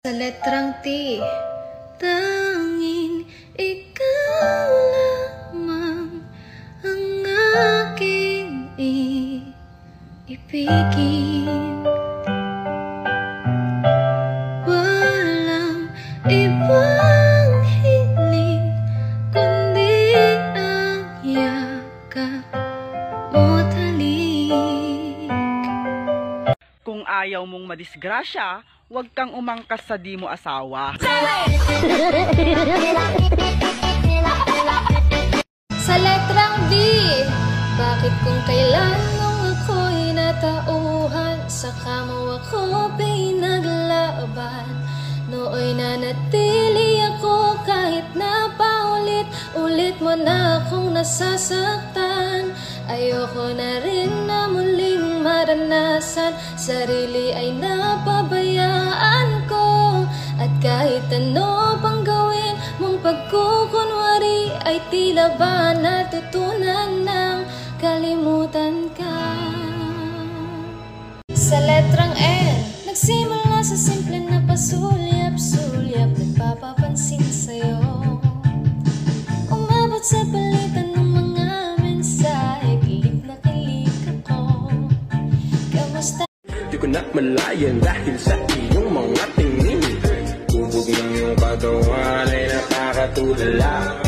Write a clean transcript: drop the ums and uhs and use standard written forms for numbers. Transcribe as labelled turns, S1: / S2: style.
S1: Sa letrang T, tanging ikaw lamang ang aking iibigin. Walang ibang hiling kundi ang yakap mo't halik.
S2: Kung ayaw mong madisgrasya, huwag kang umangkas sa di mo asawa.
S1: Sa letrang D, bakit kung kailan nung ako'y natauhan, saka mo ako pinaglaban? Nooy nanatili ako kahit na paulit-ulit mo na akong nasasaktan. Ayoko na rin na muling maranasan, sarili ay napabayaan ko. At kahit ano pang gawin mong pagkukunwari, ay tila ba natutunan ng kalimutan ka. Sa letrang N, nagsimula sa simple na pasulyap-sulyap, nagpapapansin sa'yo. Umabot sa palitan ng mga mensahe, kilig na kilig ako. Kamusta?
S3: Di ko na malayan dahil sa iyong mga tingin. Tubog ng iyong katawan ay nakakatulala.